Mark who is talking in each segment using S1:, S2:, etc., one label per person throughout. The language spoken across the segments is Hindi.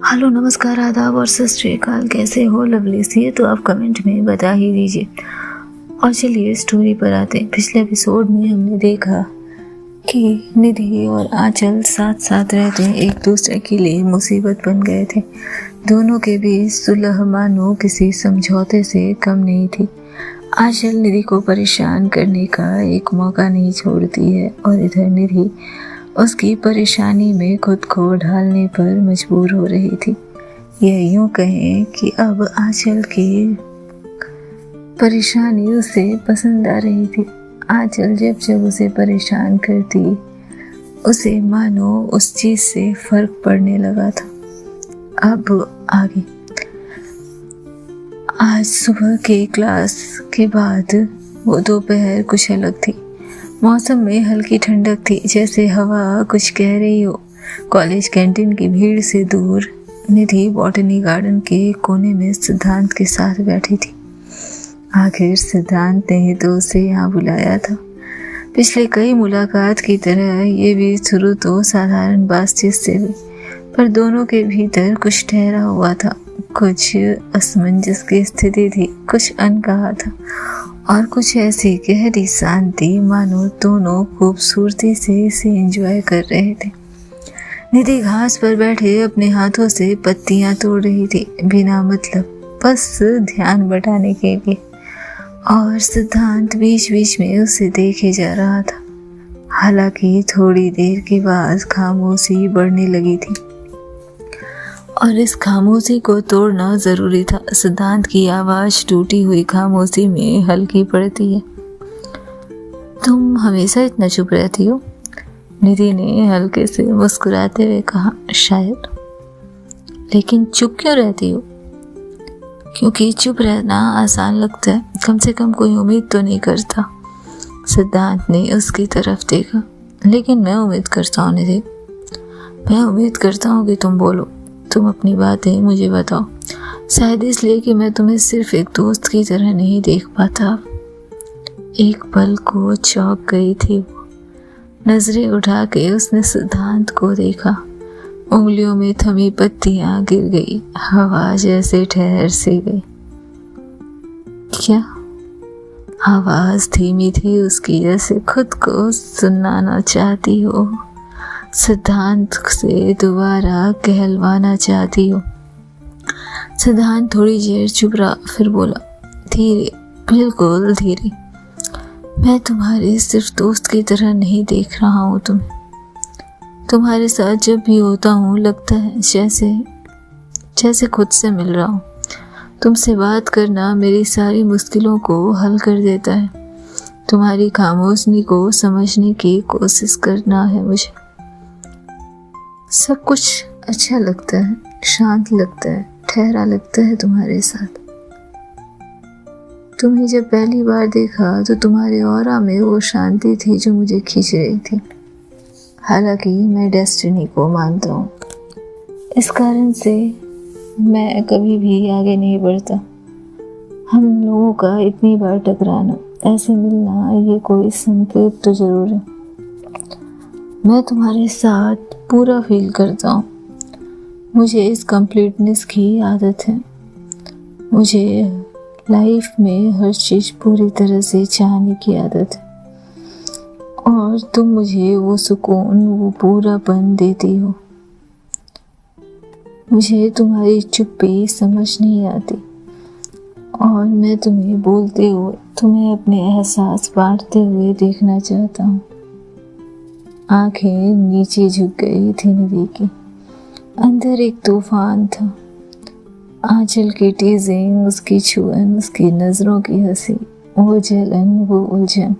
S1: हेलो, नमस्कार, आदाब और सत श्री अकाल। कैसे हो लवली सी? तो आप कमेंट में बता ही दीजिए। और चलिए स्टोरी पर आते हैं। पिछले एपिसोड में हमने देखा कि निधि और आंचल साथ साथ रहते एक दूसरे के लिए मुसीबत बन गए थे। दोनों के बीच सुलह मानो किसी समझौते से कम नहीं थी। आंचल निधि को परेशान करने का एक मौका नहीं छोड़ती है और इधर निधि उसकी परेशानी में खुद को ढालने पर मजबूर हो रही थी। यह यूं कहें कि अब आंचल की परेशानी उसे पसंद आ रही थी। आंचल जब जब उसे परेशान करती उसे मानो उस चीज से फर्क पड़ने लगा था। अब आगे आज सुबह के क्लास के बाद वो दोपहर कुछ अलग थी। मौसम में हल्की ठंडक थी, जैसे हवा कुछ कह रही हो। कॉलेज कैंटीन की भीड़ से दूर निधि बॉटनी गार्डन के कोने में सिद्धांत के साथ बैठी थी। आखिर सिद्धांत ने तो उसे यहाँ बुलाया था। पिछले कई मुलाकात की तरह ये भी शुरू तो साधारण बातचीत से हुई, पर दोनों के भीतर कुछ ठहरा हुआ था। कुछ असमंजस की स्थिति थी, कुछ अनकहा था और कुछ ऐसी गहरी शांति मानो दोनों खूबसूरती से इसे एंजॉय कर रहे थे। निधि घास पर बैठे अपने हाथों से पत्तियां तोड़ रही थी, बिना मतलब, बस ध्यान बटाने के लिए। और सिद्धांत बीच बीच में उसे देखे जा रहा था। हालांकि थोड़ी देर के बाद खामोशी बढ़ने लगी थी और इस खामोशी को तोड़ना जरूरी था। सिद्धांत की आवाज टूटी हुई खामोशी में हल्की पड़ती है। तुम हमेशा इतना चुप रहती हो? निधि ने हल्के से मुस्कुराते हुए कहा। शायद, लेकिन चुप क्यों रहती हो? क्योंकि चुप रहना आसान लगता है, कम से कम कोई उम्मीद तो नहीं करता। सिद्धांत ने उसकी तरफ देखा। लेकिन मैं उम्मीद करता हूँ निधि, मैं उम्मीद करता हूँ कि तुम बोलो, तुम अपनी बातें मुझे बताओ। शायद इसलिए कि मैं तुम्हें सिर्फ एक दोस्त की तरह नहीं देख पाता। एक पल को चौंक गई थी वो। नजरें उठा के उसने सिद्धांत को देखा। उंगलियों में थमी पत्तियां गिर गई, हवा जैसे ठहर सी गई। क्या? आवाज धीमी थी उसकी, जैसे खुद को सुनाना चाहती हो, सिद्धांत से दोबारा कहलवाना चाहती हो। सिद्धांत थोड़ी देर चुप रहा, फिर बोला धीरे, बिल्कुल धीरे, मैं तुम्हारे सिर्फ दोस्त की तरह नहीं देख रहा हूँ तुम्हें। तुम्हारे साथ जब भी होता हूँ लगता है जैसे खुद से मिल रहा हूँ। तुमसे बात करना मेरी सारी मुश्किलों को हल कर देता है। तुम्हारी खामोशी को समझने की कोशिश करना है मुझे। सब कुछ अच्छा लगता है, शांत लगता है, ठहरा लगता है तुम्हारे साथ। तुम्हें जब पहली बार देखा तो तुम्हारे ऑरा में वो शांति थी जो मुझे खींच रही थी। हालांकि मैं डेस्टिनी को मानता हूँ, इस कारण से मैं कभी भी आगे नहीं बढ़ता। हम लोगों का इतनी बार टकराना, ऐसे मिलना, ये कोई संकेत तो जरूर है। मैं तुम्हारे साथ पूरा फील करता हूँ। मुझे इस कंप्लीटनेस की आदत है। मुझे लाइफ में हर चीज़ पूरी तरह से चाहने की आदत है और तुम मुझे वो सुकून, वो पूरापन देती हो। मुझे तुम्हारी चुप्पी समझ नहीं आती और मैं तुम्हें बोलते हुए, तुम्हें अपने एहसास बांटते हुए देखना चाहता हूँ। आंखें नीचे झुक गई थी निधि की। अंदर एक तूफान था। आंचल की टीजिंग, उसकी छुअन, उसकी नजरों की हंसी, वो जलन, वो उलझन,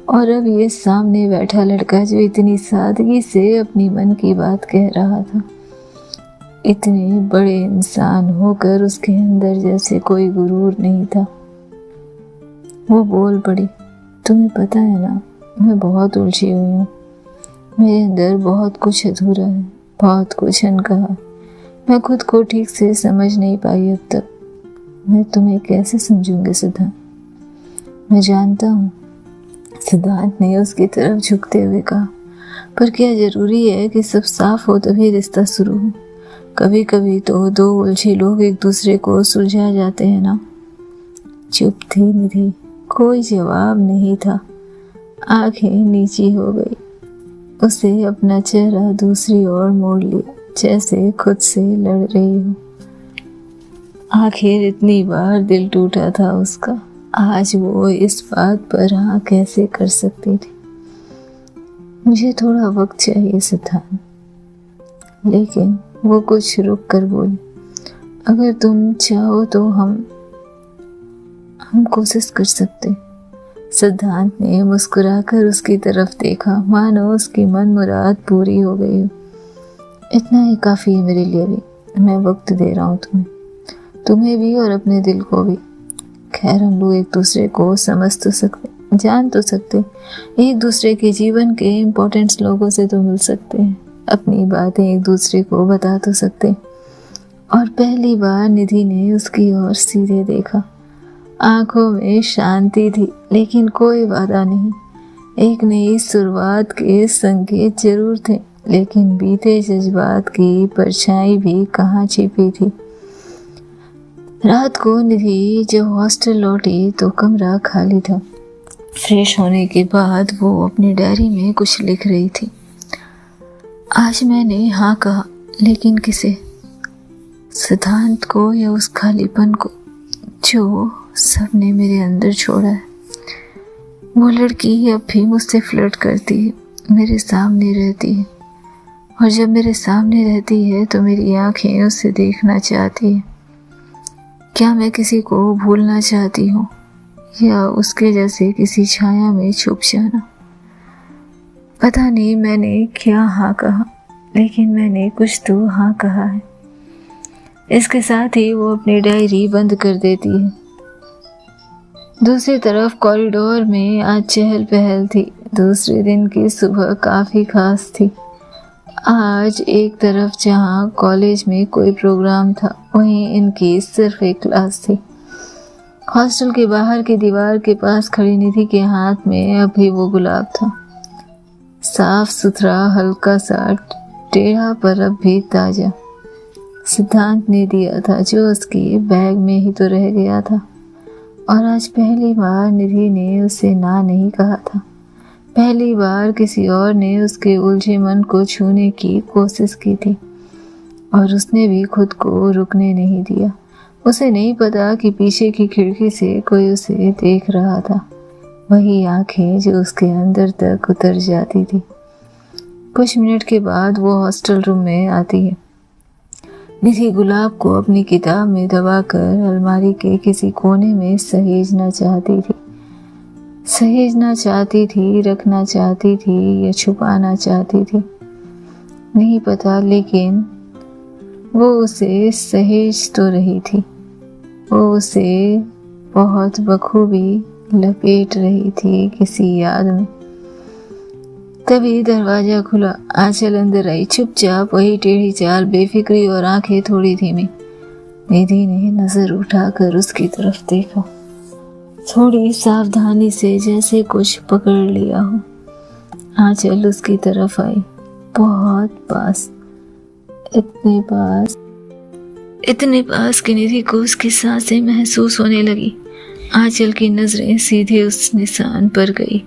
S1: और अब ये सामने बैठा लड़का जो इतनी सादगी से अपनी मन की बात कह रहा था। इतने बड़े इंसान होकर उसके अंदर जैसे कोई गुरूर नहीं था। वो बोल पड़ी, तुम्हें पता है ना, मैं बहुत उलझी हुई हूँ। मेरे अंदर बहुत कुछ अधूरा है, बहुत कुछ अनकहा। मैं खुद को ठीक से समझ नहीं पाई अब तक। मैं तुम्हें कैसे समझूंगी सिद्धांत? मैं जानता हूँ, सिद्धांत ने उसकी तरफ झुकते हुए कहा, पर क्या जरूरी है कि सब साफ हो तभी रिश्ता शुरू हो? कभी कभी तो दो उलझे लोग एक दूसरे को सुलझा जाते हैं ना। चुप थी निधि, कोई जवाब नहीं था। आंखें नीची हो गई। उसे अपना चेहरा दूसरी ओर मोड़ लिया, जैसे खुद से लड़ रही हो। आखिर इतनी बार दिल टूटा था उसका, आज वो इस बात पर हाँ कैसे कर सकती थी। मुझे थोड़ा वक्त चाहिए सिद्धांत। लेकिन वो कुछ रुक कर बोली, अगर तुम चाहो तो हम कोशिश कर सकते। सिद्धांत ने मुस्कुराकर उसकी तरफ देखा, मानो उसकी मन मुराद पूरी हो गई हो। इतना ही काफ़ी है मेरे लिए भी, मैं वक्त दे रहा हूँ तुम्हें भी और अपने दिल को भी। खैर हम लोग एक दूसरे को समझ तो सकते, जान तो सकते, एक दूसरे के जीवन के इम्पोर्टेंट लोगों से तो मिल सकते हैं, अपनी बातें एक दूसरे को बता तो सकते। और पहली बार निधि ने उसकी ओर सीधे देखा। आंखों में शांति थी, लेकिन कोई वादा नहीं। एक नई शुरुआत के संकेत जरूर थे, लेकिन बीते जज्बात की परछाई भी कहाँ छिपी थी। रात को निधि जब हॉस्टल लौटी तो कमरा खाली था। फ्रेश होने के बाद वो अपनी डायरी में कुछ लिख रही थी। आज मैंने हाँ कहा, लेकिन किसे? सिद्धांत को या उस खालीपन को जो सबने मेरे अंदर छोड़ा है? वो लड़की अब भी मुझसे फ्लर्ट करती है, मेरे सामने रहती है, और जब मेरे सामने रहती है तो मेरी आंखें उसे देखना चाहती है। क्या मैं किसी को भूलना चाहती हूँ या उसके जैसे किसी छाया में छुप जाना? पता नहीं मैंने क्या हाँ कहा, लेकिन मैंने कुछ तो हाँ कहा है। इसके साथ ही वो अपनी डायरी बंद कर देती है। दूसरी तरफ कॉरिडोर में आज चहल पहल थी। दूसरे दिन की सुबह काफ़ी खास थी। आज एक तरफ जहाँ कॉलेज में कोई प्रोग्राम था, वहीं इनकी सिर्फ एक क्लास थी। हॉस्टल के बाहर की दीवार के पास खड़ी निधि के हाथ में अभी वो गुलाब था, साफ सुथरा, हल्का सा टेढ़ा पर अब भी ताजा। सिद्धांत ने दिया था, जो उसके बैग में ही तो रह गया था। और आज पहली बार निधि ने उसे ना नहीं कहा था। पहली बार किसी और ने उसके उलझे मन को छूने की कोशिश की थी, और उसने भी खुद को रुकने नहीं दिया। उसे नहीं पता कि पीछे की खिड़की से कोई उसे देख रहा था, वही आंखें जो उसके अंदर तक उतर जाती थी। कुछ मिनट के बाद वो हॉस्टल रूम में आती है। निधि गुलाब को अपनी किताब में दबाकर अलमारी के किसी कोने में सहेजना चाहती थी, रखना चाहती थी या छुपाना चाहती थी, नहीं पता, लेकिन वो उसे सहेज तो रही थी। वो उसे बहुत बखूबी लपेट रही थी किसी याद में। तभी दरवाजा खुला, आंचल अंदर आई, चुपचाप, वही टेढ़ी चाल, बेफिक्री और आंखें थोड़ी धीमी। निधि ने नजर उठाकर उसकी तरफ देखा, थोड़ी सावधानी से, जैसे कुछ पकड़ लिया हो। आंचल उसकी तरफ आई, बहुत पास, इतने पास कि निधि को उसकी सांसें महसूस होने लगी। आंचल की नजरें सीधे उस निशान पर गई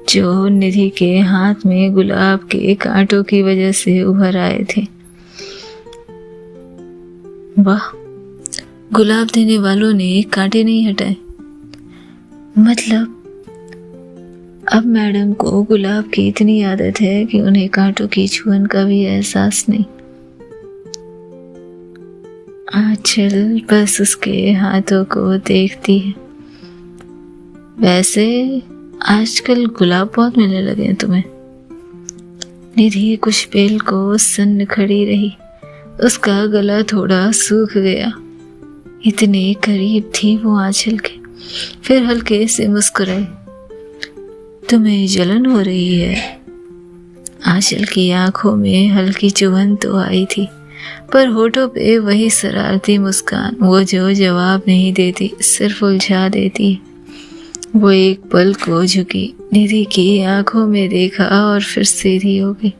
S1: जो निधि के हाथ में गुलाब के कांटों की वजह से उभर आए थे। वाह, गुलाब देने वालों ने कांटे नहीं हटाए। मतलब अब मैडम को गुलाब की इतनी आदत है कि उन्हें कांटों की छुअन का भी एहसास नहीं। आंचल बस उसके हाथों को देखती है। वैसे आजकल गुलाब बहुत मिलने लगे हैं तुम्हें। निधि कुछ पेल को सन्न खड़ी रही, उसका गला थोड़ा सूख गया। इतने करीब थी वो आंचल के। फिर हल्के से मुस्कुराई। तुम्हें जलन हो रही है? आंचल की आंखों में हल्की चुभन तो आई थी, पर होठों पे वही शरारती मुस्कान, वो जो जवाब नहीं देती, सिर्फ उलझा देती। वो एक पल को झुकी, निधि की आंखों में देखा और फिर सीधी हो गई।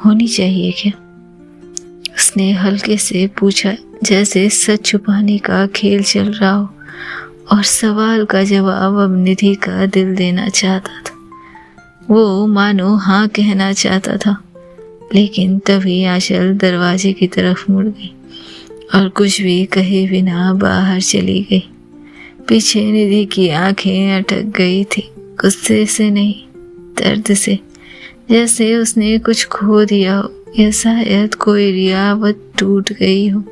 S1: होनी चाहिए क्या? उसने हल्के से पूछा, जैसे सच छुपाने का खेल चल रहा हो, और सवाल का जवाब अब निधि का दिल देना चाहता था। वो मानो हाँ कहना चाहता था, लेकिन तभी आंचल दरवाजे की तरफ मुड़ गई और कुछ भी कहे बिना बाहर चली गई। पीछे निधि की आंखें अटक गई थी, गुस्से से नहीं, दर्द से, जैसे उसने कुछ खो दिया हो या शायद कोई रियावत टूट गई हो।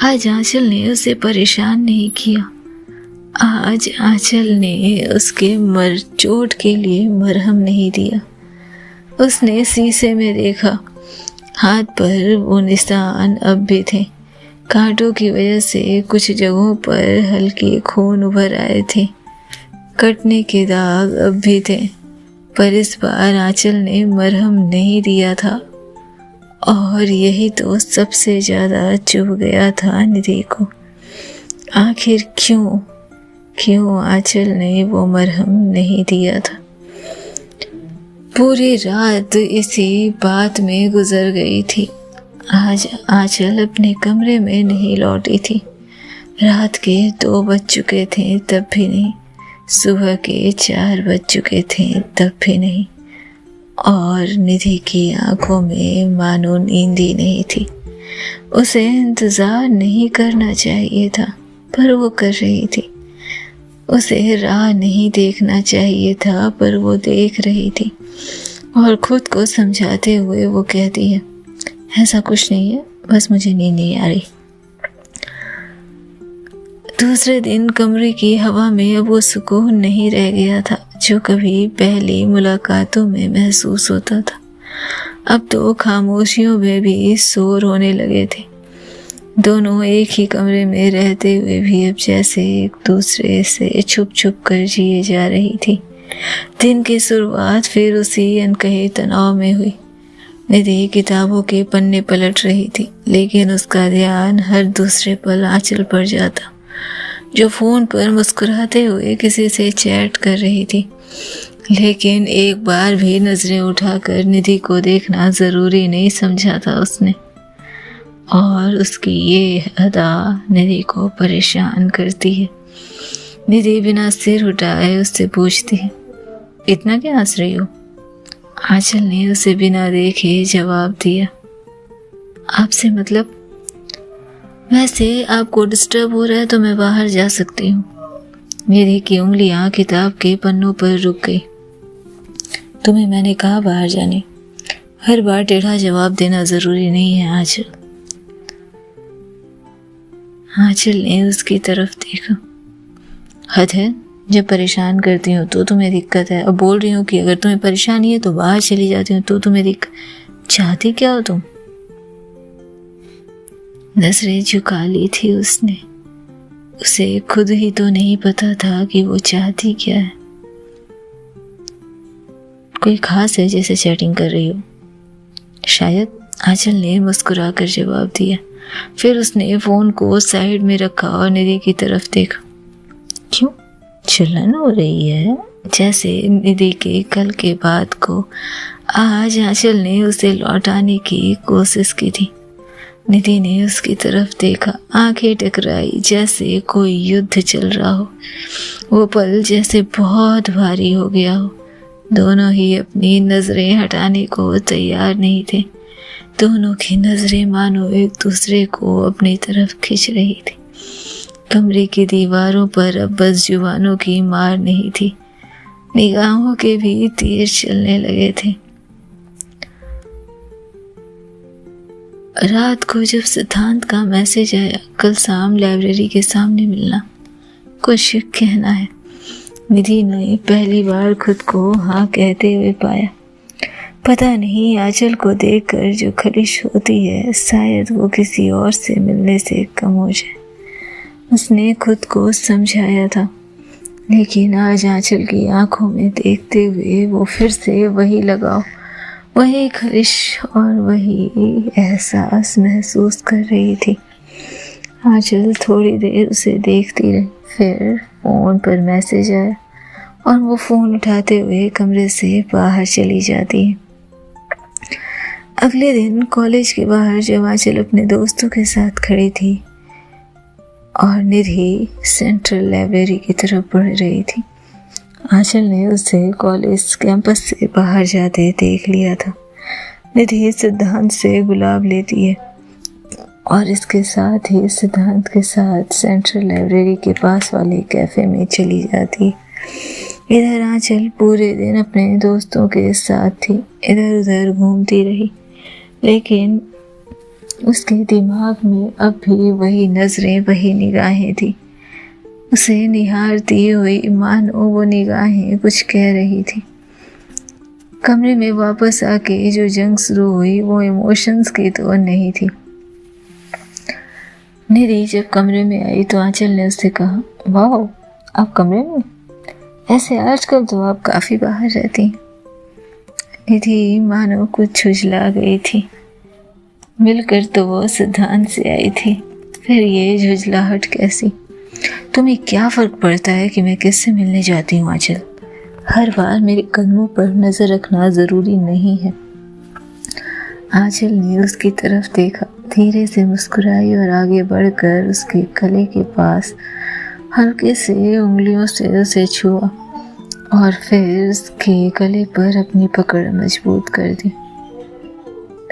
S1: आज आंचल ने उसे परेशान नहीं किया। आज आंचल ने उसके चोट के लिए मरहम नहीं दिया। उसने शीशे में देखा, हाथ पर वो निशान अब भी थे। कांटों की वजह से कुछ जगहों पर हल्के खून उभर आए थे। कटने के दाग अब भी थे, पर इस बार आंचल ने मरहम नहीं दिया था। और यही तो सबसे ज़्यादा चुभ गया था निधि को। आखिर क्यों आंचल ने वो मरहम नहीं दिया था। पूरी रात इसी बात में गुजर गई थी। आज आंचल अपने कमरे में नहीं लौटी थी। रात के 2 बज चुके थे तब भी नहीं, सुबह के 4 बज चुके थे तब भी नहीं, और निधि की आंखों में मानो नींद ही नहीं थी। उसे इंतज़ार नहीं करना चाहिए था, पर वो कर रही थी। उसे राह नहीं देखना चाहिए था, पर वो देख रही थी। और खुद को समझाते हुए वो कहती है, ऐसा कुछ नहीं है, बस मुझे नींद नहीं आ रही। दूसरे दिन कमरे की हवा में अब वो सुकून नहीं रह गया था जो कभी पहली मुलाकातों में महसूस होता था। अब तो खामोशियों में भी शोर होने लगे थे। दोनों एक ही कमरे में रहते हुए भी अब जैसे एक दूसरे से छुप छुप कर जिए जा रही थी। दिन की शुरुआत फिर उसी अनकहे तनाव में हुई। निधि किताबों के पन्ने पलट रही थी, लेकिन उसका ध्यान हर दूसरे पल आंचल पर जाता, जो फोन पर मुस्कुराते हुए किसी से चैट कर रही थी। लेकिन एक बार भी नजरें उठाकर निधि को देखना जरूरी नहीं समझा था उसने। और उसकी ये अदा निधि को परेशान करती है। निधि बिना सिर उठाए उससे पूछती है, इतना क्या हंस रही हो? आंचल ने उसे बिना देखे जवाब दिया, आपसे मतलब? वैसे आपको डिस्टर्ब हो रहा है तो मैं बाहर जा सकती हूँ। निधि की उंगलियां किताब के पन्नों पर रुक गई। तुम्हें मैंने कहा बाहर जाने। हर बार टेढ़ा जवाब देना जरूरी नहीं है आंचल। आंचल ने उसकी तरफ देखा। हद है, जब परेशान करती हूँ तो तुम्हें दिक्कत है। अब बोल रही हूँ कि अगर तुम्हें परेशानी है तो बाहर चली जाती हूँ तो तुम्हें चाहती क्या हो तुम? नजरें झुका ली थी उसने। उसे खुद ही तो नहीं पता था कि वो चाहती क्या है। कोई खास है जैसे चैटिंग कर रही हो? शायद, आंचल ने मुस्कुराकर जवाब दिया। फिर उसने फोन को साइड में रखा और निधि की तरफ देखा। क्यों जलन हो रही है? जैसे निधि के कल के बाद को आज आंचल ने उसे लौटाने की कोशिश की थी। निधि ने उसकी तरफ देखा, आंखें टकराई जैसे कोई युद्ध चल रहा हो। वो पल जैसे बहुत भारी हो गया हो। दोनों ही अपनी नजरें हटाने को तैयार नहीं थे। दोनों की नजरें मानो एक दूसरे को अपनी तरफ खींच रही थी। कमरे की दीवारों पर अब बस जुबानों की मार नहीं थी, निगाहों के भी तीर चलने लगे थे। रात को जब सिद्धांत का मैसेज आया, कल शाम लाइब्रेरी के सामने मिलना, कुछ कहना है, निधि ने पहली बार खुद को हाँ कहते हुए पाया। पता नहीं आंचल को देखकर जो खलिश होती है, शायद वो किसी और से मिलने से कम हो जाए। उसने खुद को समझाया था, लेकिन आज आंचल की आंखों में देखते हुए वो फिर से वही लगाव, वही खलिश और वही एहसास महसूस कर रही थी। आंचल थोड़ी देर उसे देखती रही, फिर फोन पर मैसेज आया और वो फोन उठाते हुए कमरे से बाहर चली जाती है। अगले दिन कॉलेज के बाहर जब आंचल अपने दोस्तों के साथ खड़ी थी और निधि सेंट्रल लाइब्रेरी की तरफ बढ़ रही थी, आंचल ने उसे कॉलेज कैंपस से बाहर जाते देख लिया था। निधि सिद्धांत से गुलाब लेती है और इसके साथ ही सिद्धांत के साथ सेंट्रल लाइब्रेरी के पास वाले कैफ़े में चली जाती। इधर आंचल पूरे दिन अपने दोस्तों के साथ थी, इधर उधर घूमती रही, लेकिन उसके दिमाग में अब भी वही नज़रें, वही निगाहें थी। उसे निहारती हुई मानो वो निगाहें कुछ कह रही थी। कमरे में वापस आके जो जंग शुरू हुई वो इमोशंस की तो नहीं थी। निधि जब कमरे में आई तो आंचल ने उससे कहा, वाह, आप कमरे में? ऐसे आजकल तो आप काफ़ी बाहर रहती हैं। निधि मानो कुछ झुझला गई थी। मिलकर तो वो सिद्धांत से आई थी, फिर ये झुझलाहट कैसी? तुम्हें क्या फ़र्क पड़ता है कि मैं किससे मिलने जाती हूँ आंचल? हर बार मेरे कदमों पर नज़र रखना ज़रूरी नहीं है। आंचल ने उसकी तरफ देखा, धीरे से मुस्कुराई और आगे बढ़कर उसके गले के पास हल्के से उंगलियों से उसे छुआ और फिर उसके गले पर अपनी पकड़ मजबूत कर दी।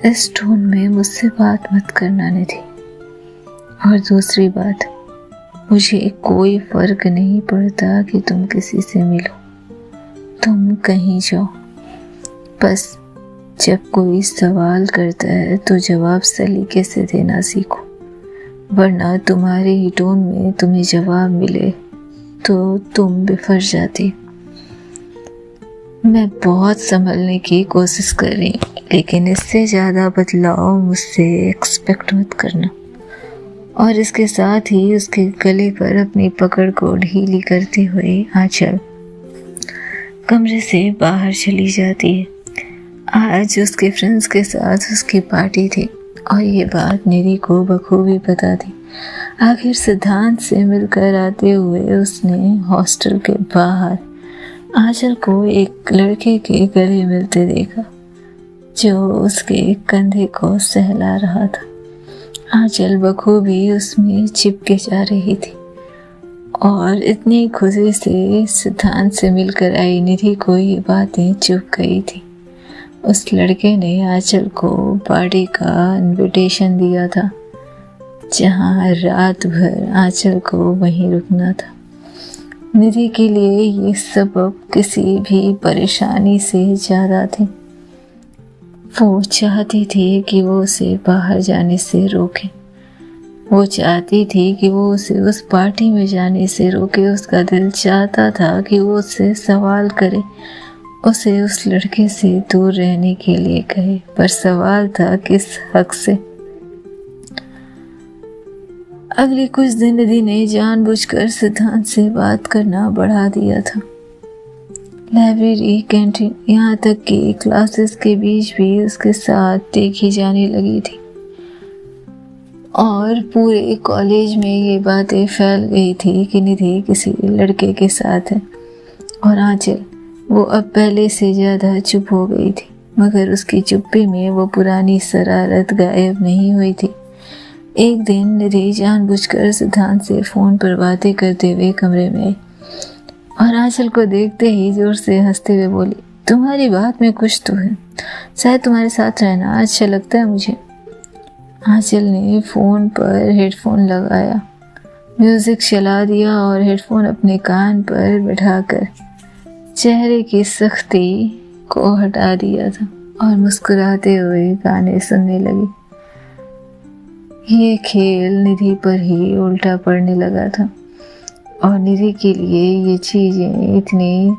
S1: इस टोन में मुझसे बात मत करना निधि। और दूसरी बात, मुझे कोई फ़र्क नहीं पड़ता कि तुम किसी से मिलो, तुम कहीं जाओ। बस जब कोई सवाल करता है तो जवाब सलीके से देना सीखो, वरना तुम्हारे ही टोन में तुम्हें जवाब मिले तो तुम बिफर जाती। मैं बहुत संभलने की कोशिश कर रही हूँ, लेकिन इससे ज़्यादा बदलाव मुझसे एक्सपेक्ट मत करना। और इसके साथ ही उसके गले पर अपनी पकड़ को ढीली करते हुए आंचल कमरे से बाहर चली जाती है। आज उसके फ्रेंड्स के साथ उसकी पार्टी थी और ये बात निधि को बखूबी पता थी। आखिर सिद्धांत से मिलकर आते हुए उसने हॉस्टल के बाहर आंचल को एक लड़के के गले मिलते देखा जो उसके कंधे को सहला रहा था। आंचल बखूबी उसमें चिपके जा रही थी और इतनी खुशी से सिद्धांत से मिलकर आई निधि को ये बातें चुप गई थी। उस लड़के ने आंचल को पार्टी का इनविटेशन दिया था, जहाँ रात भर आंचल को वहीं रुकना था। निधि के लिए ये सबब किसी भी परेशानी से ज़्यादा थे। वो चाहती थी कि वो उसे बाहर जाने से रोके, वो चाहती थी कि वो उसे उस पार्टी में जाने से रोके। उसका दिल चाहता था कि वो उससे सवाल करे, उसे उस लड़के से दूर रहने के लिए कहे, पर सवाल था किस हक से। अगले कुछ दिन निधि ने जानबूझकर सिद्धांत से बात करना बढ़ा दिया था। लाइब्रेरी, कैंटीन, यहाँ तक कि क्लासेस के बीच भी उसके साथ देखी जाने लगी थी और पूरे कॉलेज में ये बातें फैल गई थी कि निधि किसी लड़के के साथ है। और आंचल वो अब पहले से ज़्यादा चुप हो गई थी, मगर उसकी चुप्पी में वो पुरानी शरारत गायब नहीं हुई थी। एक दिन निधि जानबूझकर सिद्धांत से फ़ोन पर बातें करते हुए कमरे में आई और आंचल को देखते ही जोर से हंसते हुए बोली, तुम्हारी बात में कुछ तो है, शायद तुम्हारे साथ रहना अच्छा लगता है मुझे। आंचल ने फ़ोन पर हेडफोन लगाया, म्यूज़िक चला दिया और हेडफोन अपने कान पर बिठाकर चेहरे की सख्ती को हटा दिया था और मुस्कुराते हुए गाने सुनने लगी। ये खेल निधि पर ही उल्टा पड़ने लगा था और निधि के लिए ये चीज़ें इतनी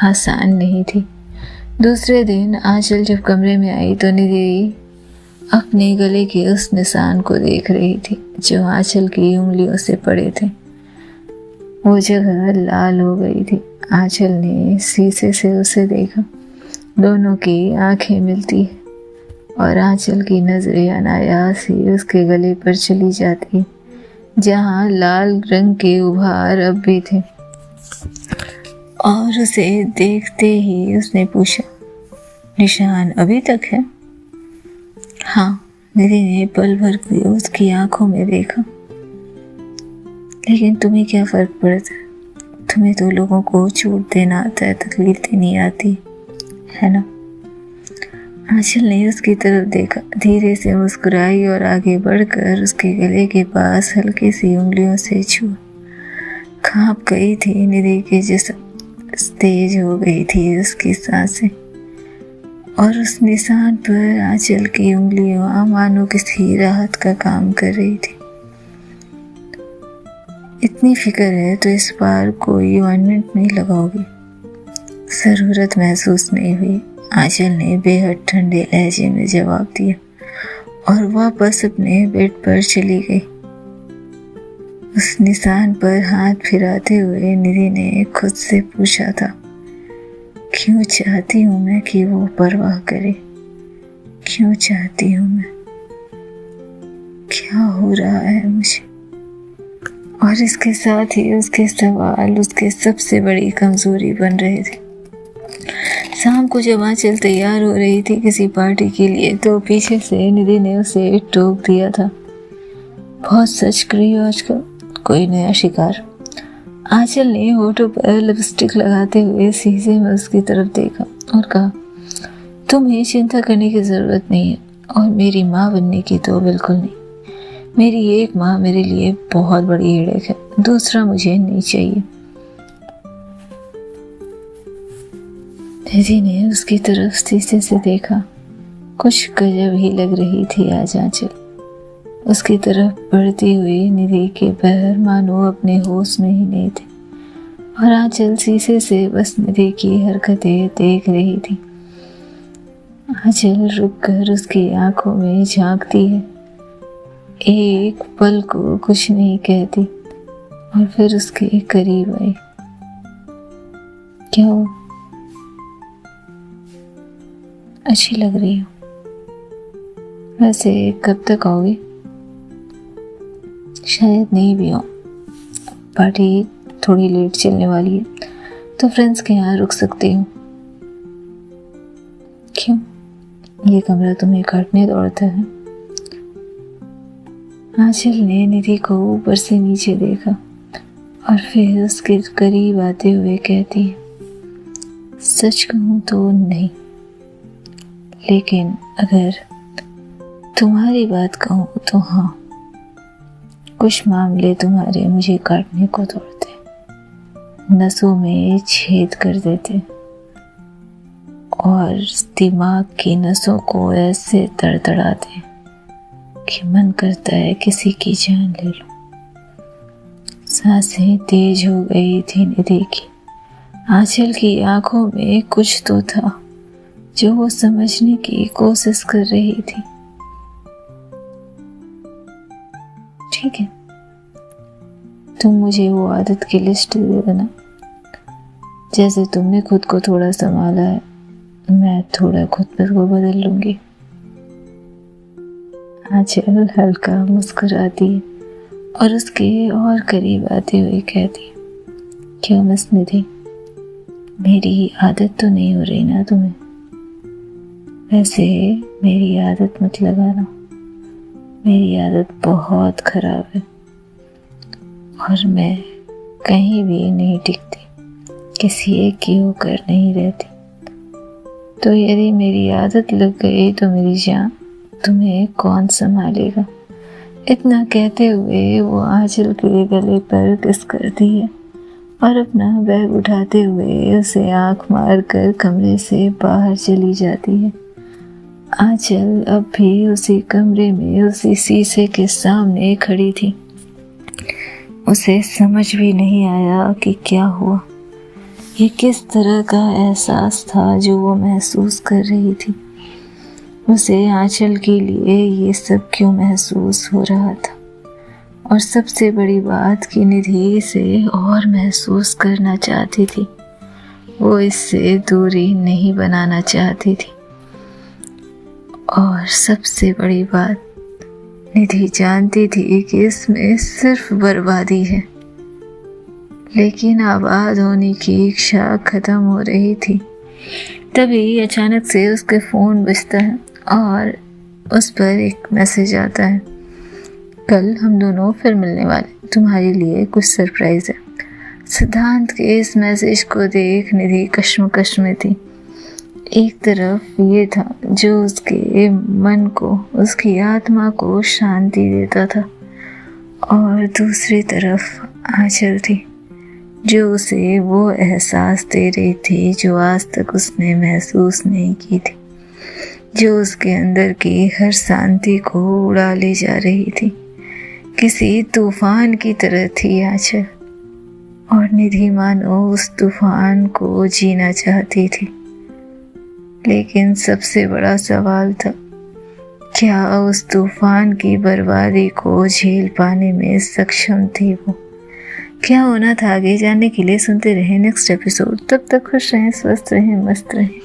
S1: आसान नहीं थी। दूसरे दिन आंचल जब कमरे में आई तो निधि अपने गले के उस निशान को देख रही थी जो आंचल की उंगलियों से पड़े थे। वो जगह लाल हो गई थी। आंचल ने शीशे से उसे देखा, दोनों की आंखें मिलती और आंचल की नज़रें अनायास ही उसके गले पर चली जाती, जहाँ लाल रंग के उभार अब भी थे। और उसे देखते ही उसने पूछा, निशान अभी तक है? हाँ, निधि ने पल भर के उसकी आंखों में देखा। लेकिन तुम्हें क्या फर्क पड़ता है? तुम्हें तो लोगों को चोट देना आता है, तकलीफ देनी आती है ना? आंचल ने उसकी तरफ देखा, धीरे से मुस्कुराई और आगे बढ़कर उसके गले के पास हल्की सी उंगलियों से छुआ। कांप गई थी निधि के जिस्म, तेज हो गई थी उसकी सांसें, और उस निशान पर आंचल की उंगलियां मानो किसी राहत का काम कर रही थी। इतनी फिक्र है तो इस बार कोई ऑइंटमेंट नहीं लगाओगी? जरूरत महसूस नहीं हुई, आंचल ने बेहद ठंडे लहजे में जवाब दिया और वापस अपने बेड पर चली गई। उस निशान पर हाथ फिराते हुए निधि ने खुद से पूछा था, क्यों चाहती हूँ मैं कि वो परवाह करे? क्यों चाहती हूँ मैं? क्या हो रहा है मुझे? और इसके साथ ही उसके सवाल उसके सबसे बड़ी कमजोरी बन रहे थे। शाम को जब आंचल तैयार हो रही थी किसी पार्टी के लिए, तो पीछे से निधि ने उसे टोक दिया था, बहुत सच कर रही हो आजकल, कोई नया शिकार? आंचल ने होठों पर लिपस्टिक लगाते हुए शीशे में उसकी तरफ देखा और कहा, तुम्हें चिंता करने की जरूरत नहीं है, और मेरी माँ बनने की तो बिल्कुल नहीं। मेरी एक माँ मेरे लिए बहुत बड़ी हेडेक है, दूसरा मुझे नहीं चाहिए। निधि ने उसकी तरफ शीशे से देखा, कुछ गजब ही लग रही थी आज आंचल। उसकी तरफ बढ़ती हुई निधि के पैर मानो अपने होश में ही नहीं थे, और आंचल शीशे से बस निधि की हरकतें देख रही थी। आंचल रुककर उसकी आंखों में झांकती है, एक पल को कुछ नहीं कहती, और फिर उसके करीब आई। क्या हो? अच्छी लग रही हो। वैसे कब तक आओगी? शायद नहीं भी हो, पार्टी थोड़ी लेट चलने वाली है, तो फ्रेंड्स के यहाँ रुक सकती हूँ। क्यों? ये कमरा तुम्हें काटने दौड़ता है? आंचल ने निधि को ऊपर से नीचे देखा और फिर उसके करीब आते हुए कहती है, सच कहूँ तो नहीं, लेकिन अगर तुम्हारी बात कहूँ तो हाँ, कुछ मामले तुम्हारे मुझे काटने को दौड़ते, नसों में छेद कर देते और दिमाग की नसों को ऐसे तड़तड़ाते कि मन करता है किसी की जान ले लो। सांसें तेज हो गई थी निधि की। आंचल की आंखों में कुछ तो था जो वो समझने की कोशिश कर रही थी। ठीक है, तुम मुझे वो आदत की लिस्ट दे देना, जैसे तुमने खुद को थोड़ा संभाला है, मैं थोड़ा खुद पर को बदल लूंगी। आंचल हल्का मुस्कुराती है और उसके और करीब आते हुए कहती है, क्यों मिस निधि, मेरी आदत तो नहीं हो रही ना तुम्हें? वैसे मेरी आदत मत लगाना, मेरी आदत बहुत खराब है और मैं कहीं भी नहीं टिकती, किसी एक की होकर नहीं रहती। तो यदि मेरी आदत लग गई तो मेरी जान तुम्हें कौन संभालेगा? इतना कहते हुए वो आंचल के गले पर किस करती है और अपना बैग उठाते हुए उसे आंख मारकर कमरे से बाहर चली जाती है। आंचल अब भी उसी कमरे में उसी शीशे के सामने खड़ी थी। उसे समझ भी नहीं आया कि क्या हुआ, ये किस तरह का एहसास था जो वो महसूस कर रही थी। उसे आंचल के लिए ये सब क्यों महसूस हो रहा था, और सबसे बड़ी बात कि निधि इसे और महसूस करना चाहती थी, वो इससे दूरी नहीं बनाना चाहती थी। और सबसे बड़ी बात, निधि जानती थी कि इसमें सिर्फ बर्बादी है, लेकिन आबाद होने की इच्छा खत्म हो रही थी। तभी अचानक से उसके फ़ोन बजता है और उस पर एक मैसेज आता है, कल हम दोनों फिर मिलने वाले, तुम्हारे लिए कुछ सरप्राइज है। सिद्धांत के इस मैसेज को देख निधि कश्मकश में थी। एक तरफ ये था जो उसके मन को, उसकी आत्मा को शांति देता था, और दूसरी तरफ आंचल थी जो उसे वो एहसास दे रही थी जो आज तक उसने महसूस नहीं की थी, जो उसके अंदर की हर शांति को उड़ा ले जा रही थी। किसी तूफान की तरह थी आंचल, और निधि मानो उस तूफान को जीना चाहती थी। लेकिन सबसे बड़ा सवाल था, क्या उस तूफान की बर्बादी को झेल पाने में सक्षम थी वो? क्या होना था आगे जानने के लिए सुनते रहे नेक्स्ट एपिसोड। तब तक खुश रहें, स्वस्थ रहें, मस्त रहें।